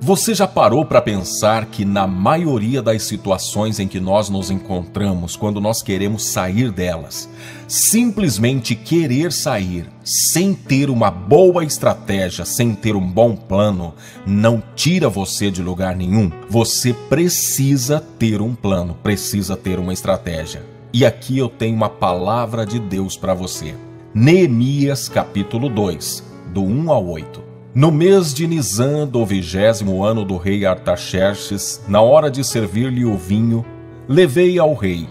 Você já parou para pensar que na maioria das situações em que nós nos encontramos, quando nós queremos sair delas, simplesmente querer sair sem ter uma boa estratégia, sem ter um bom plano, não tira você de lugar nenhum? Você precisa ter um plano, precisa ter uma estratégia. E aqui eu tenho uma palavra de Deus para você. Neemias capítulo 2, do 1 ao 8. No mês de Nisan do 20º ano do rei Artaxerxes, na hora de servir-lhe o vinho, levei ao rei.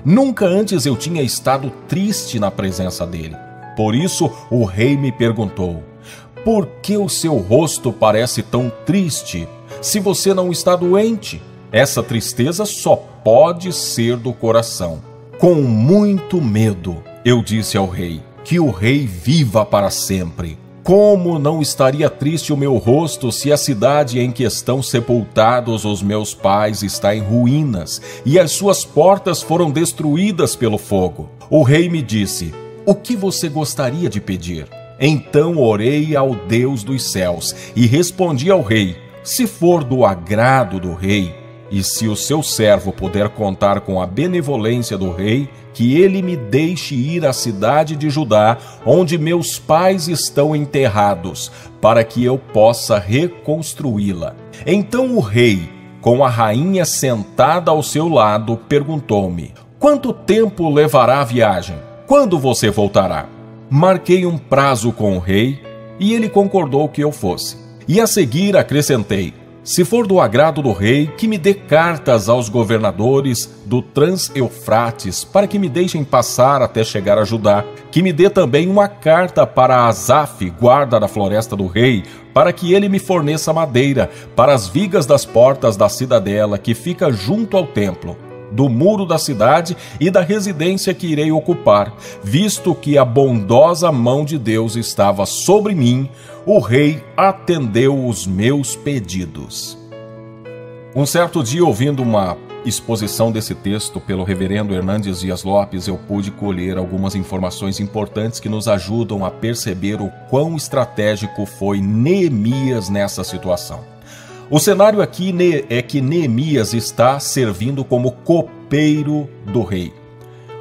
Nunca antes eu tinha estado triste na presença dele. Por isso o rei me perguntou: por que o seu rosto parece tão triste, se você não está doente? Essa tristeza só pode ser do coração. Com muito medo, eu disse ao rei: que o rei viva para sempre. Como não estaria triste o meu rosto se a cidade em que estão sepultados os meus pais está em ruínas e as suas portas foram destruídas pelo fogo? O rei me disse: o que você gostaria de pedir? Então orei ao Deus dos céus e respondi ao rei: se for do agrado do rei, e se o seu servo puder contar com a benevolência do rei, que ele me deixe ir à cidade de Judá, onde meus pais estão enterrados, para que eu possa reconstruí-la. Então o rei, com a rainha sentada ao seu lado, perguntou-me: quanto tempo levará a viagem? Quando você voltará? Marquei um prazo com o rei e ele concordou que eu fosse. E a seguir acrescentei: se for do agrado do rei, que me dê cartas aos governadores do Trans-Eufrates, para que me deixem passar até chegar a Judá. Que me dê também uma carta para Asaf, guarda da floresta do rei, para que ele me forneça madeira para as vigas das portas da cidadela, que fica junto ao templo, do muro da cidade e da residência que irei ocupar. Visto que a bondosa mão de Deus estava sobre mim, o rei atendeu os meus pedidos. Um certo dia, ouvindo uma exposição desse texto pelo reverendo Hernandes Dias Lopes, eu pude colher algumas informações importantes que nos ajudam a perceber o quão estratégico foi Neemias nessa situação. O cenário aqui é que Neemias está servindo como copeiro do rei.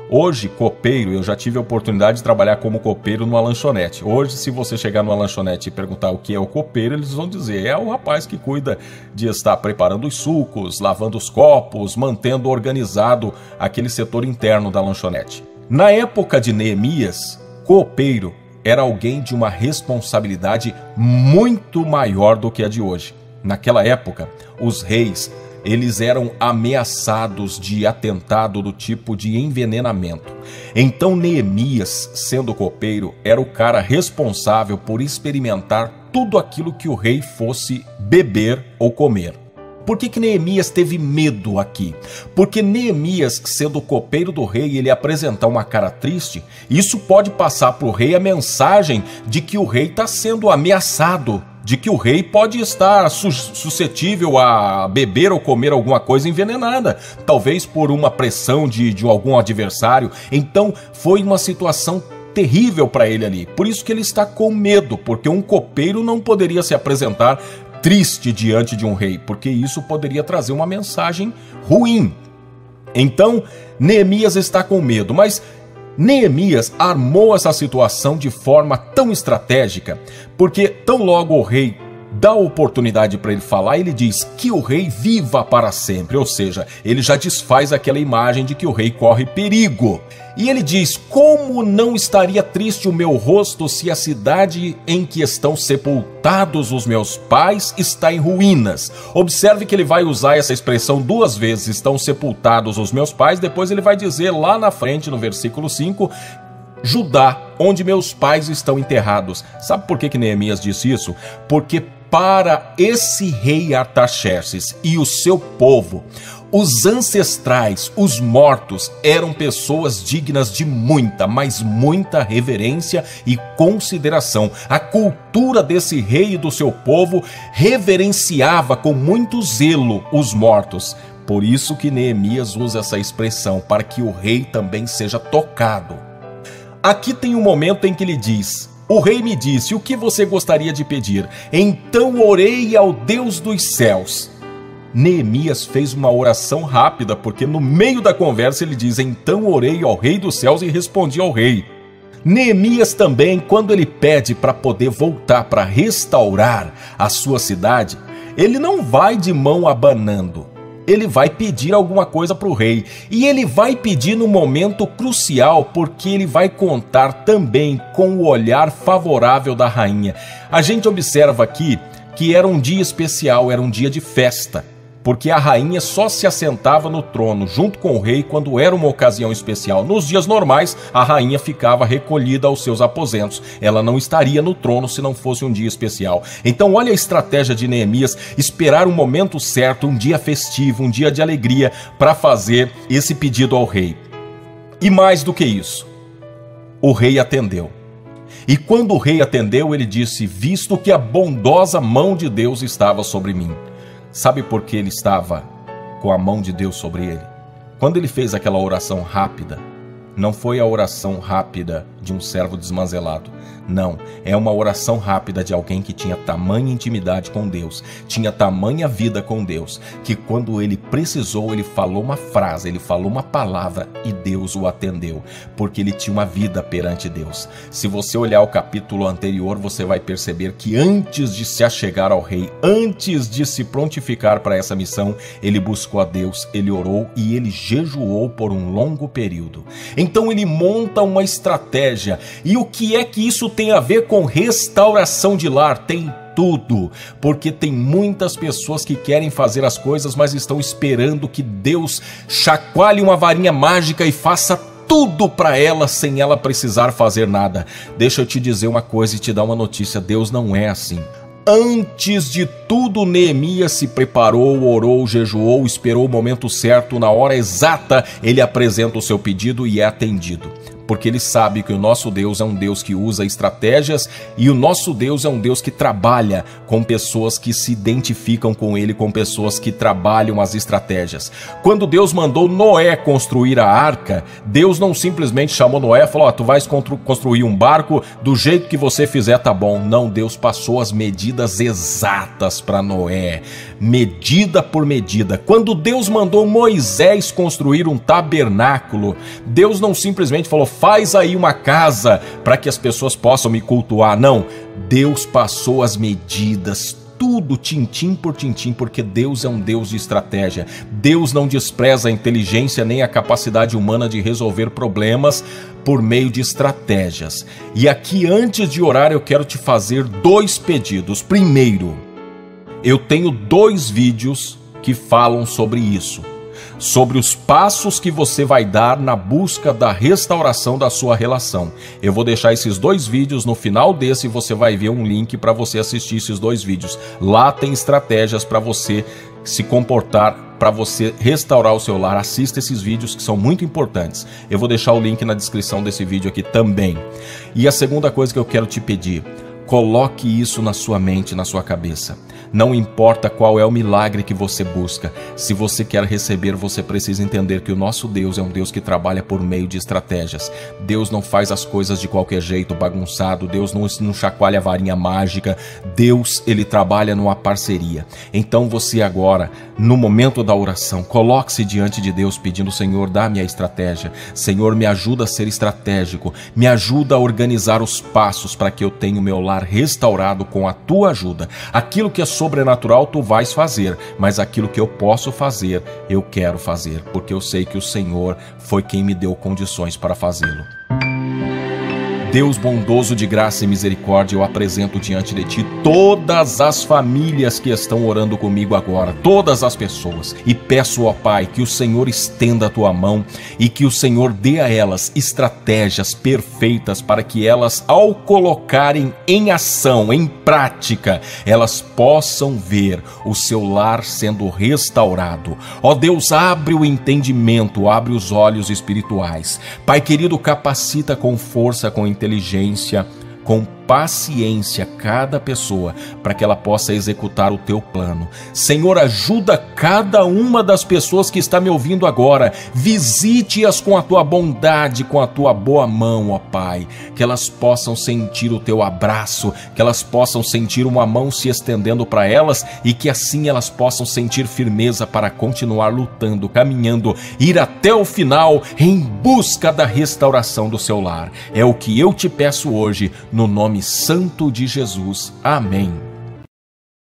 Hoje, copeiro, eu já tive a oportunidade de trabalhar como copeiro numa lanchonete. Hoje, se você chegar numa lanchonete e perguntar o que é o copeiro, eles vão dizer: é o rapaz que cuida de estar preparando os sucos, lavando os copos, mantendo organizado aquele setor interno da lanchonete. Na época de Neemias, copeiro era alguém de uma responsabilidade muito maior do que a de hoje. Naquela época, os reis, eles eram ameaçados de atentado do tipo de envenenamento. Então Neemias, sendo copeiro, era o cara responsável por experimentar tudo aquilo que o rei fosse beber ou comer. Por que Neemias teve medo aqui? Porque Neemias, sendo copeiro do rei, ele apresentar uma cara triste, isso pode passar para o rei a mensagem de que o rei está sendo ameaçado, de que o rei pode estar suscetível a beber ou comer alguma coisa envenenada, talvez por uma pressão de algum adversário. Então foi uma situação terrível para ele ali. Por isso que ele está com medo, porque um copeiro não poderia se apresentar triste diante de um rei, porque isso poderia trazer uma mensagem ruim. Então Neemias está com medo, mas Neemias armou essa situação de forma tão estratégica, porque tão logo o rei dá oportunidade para ele falar, ele diz que o rei viva para sempre, ou seja, ele já desfaz aquela imagem de que o rei corre perigo. E ele diz: como não estaria triste o meu rosto se a cidade em que estão sepultados os meus pais está em ruínas? Observe que ele vai usar essa expressão duas vezes: estão sepultados os meus pais. Depois ele vai dizer lá na frente, no versículo 5, Judá, onde meus pais estão enterrados. Sabe por que Neemias disse isso? Porque para esse rei Artaxerxes e o seu povo, os ancestrais, os mortos, eram pessoas dignas de muita, mas muita reverência e consideração. A cultura desse rei e do seu povo reverenciava com muito zelo os mortos. Por isso que Neemias usa essa expressão, para que o rei também seja tocado. Aqui tem um momento em que ele diz: O rei me disse: o que você gostaria de pedir? Então orei ao Deus dos céus. Neemias fez uma oração rápida, porque no meio da conversa ele diz: então orei ao rei dos céus e respondi ao rei. Neemias também, quando ele pede para poder voltar, para restaurar a sua cidade, ele não vai de mão abanando. Ele vai pedir alguma coisa para o rei. E ele vai pedir no momento crucial, porque ele vai contar também com o olhar favorável da rainha. A gente observa aqui que era um dia especial, era um dia de festa, porque a rainha só se assentava no trono junto com o rei quando era uma ocasião especial. Nos dias normais, a rainha ficava recolhida aos seus aposentos. Ela não estaria no trono se não fosse um dia especial. Então olha a estratégia de Neemias, esperar um momento certo, um dia festivo, um dia de alegria, para fazer esse pedido ao rei. E mais do que isso, o rei atendeu. E quando o rei atendeu, ele disse: visto que a bondosa mão de Deus estava sobre mim. Sabe por que ele estava com a mão de Deus sobre ele? Quando ele fez aquela oração rápida, não foi a oração rápida de um servo desmanzelado. Não, é uma oração rápida de alguém que tinha tamanha intimidade com Deus, tinha tamanha vida com Deus, que quando ele precisou, ele falou uma frase, ele falou uma palavra e Deus o atendeu, porque ele tinha uma vida perante Deus. Se você olhar o capítulo anterior, você vai perceber que antes de se achegar ao rei, antes de se prontificar para essa missão, ele buscou a Deus, ele orou e ele jejuou por um longo período. Então ele monta uma estratégia. E o que é que isso tem a ver com restauração de lar? Tem tudo, porque tem muitas pessoas que querem fazer as coisas, mas estão esperando que Deus chacoalhe uma varinha mágica e faça tudo para ela sem ela precisar fazer nada. Deixa eu te dizer uma coisa e te dar uma notícia: Deus não é assim. Antes de tudo, Neemias se preparou, orou, jejuou, esperou o momento certo, na hora exata ele apresenta o seu pedido e é atendido. Porque ele sabe que o nosso Deus é um Deus que usa estratégias e o nosso Deus é um Deus que trabalha com pessoas que se identificam com ele, com pessoas que trabalham as estratégias. Quando Deus mandou Noé construir a arca, Deus não simplesmente chamou Noé e falou: tu vais construir um barco, do jeito que você fizer tá bom. Não, Deus passou as medidas exatas para Noé, medida por medida. Quando Deus mandou Moisés construir um tabernáculo, Deus não simplesmente falou: faz aí uma casa para que as pessoas possam me cultuar. Não, Deus passou as medidas, tudo tintim por tintim, porque Deus é um Deus de estratégia. Deus não despreza a inteligência nem a capacidade humana de resolver problemas por meio de estratégias. E aqui, antes de orar, eu quero te fazer 2 pedidos. Primeiro, eu tenho 2 vídeos que falam sobre isso, sobre os passos que você vai dar na busca da restauração da sua relação. Eu vou deixar esses 2 vídeos no final desse, você vai ver um link para você assistir esses 2 vídeos. Lá tem estratégias para você se comportar, para você restaurar o seu lar. Assista esses vídeos que são muito importantes. Eu vou deixar o link na descrição desse vídeo aqui também. E a segunda coisa que eu quero te pedir: coloque isso na sua mente, na sua cabeça. Não importa qual é o milagre que você busca, se você quer receber, você precisa entender que o nosso Deus é um Deus que trabalha por meio de estratégias. Deus não faz as coisas de qualquer jeito, bagunçado. Deus não chacoalha a varinha mágica. Deus, ele trabalha numa parceria. Então você agora, no momento da oração, coloque-se diante de Deus pedindo: Senhor, dá-me a estratégia. Senhor, me ajuda a ser estratégico. Me ajuda a organizar os passos para que eu tenha o meu lar restaurado com a tua ajuda. Aquilo que é sobrenatural tu vais fazer, mas aquilo que eu posso fazer, eu quero fazer, porque eu sei que o Senhor foi quem me deu condições para fazê-lo. Deus bondoso de graça e misericórdia, eu apresento diante de ti todas as famílias que estão orando comigo agora, todas as pessoas, e peço, ó Pai, que o Senhor estenda a tua mão e que o Senhor dê a elas estratégias perfeitas para que elas, ao colocarem em ação, em prática, elas possam ver o seu lar sendo restaurado. Ó Deus, abre o entendimento, abre os olhos espirituais. Pai querido, capacita com força, com inteligência, com paciência cada pessoa para que ela possa executar o teu plano. Senhor, ajuda cada uma das pessoas que está me ouvindo agora. Visite-as com a tua bondade, com a tua boa mão, ó Pai. Que elas possam sentir o teu abraço, que elas possam sentir uma mão se estendendo para elas e que assim elas possam sentir firmeza para continuar lutando, caminhando, ir até o final em busca da restauração do seu lar. É o que eu te peço hoje, no nome santo de Jesus. Amém.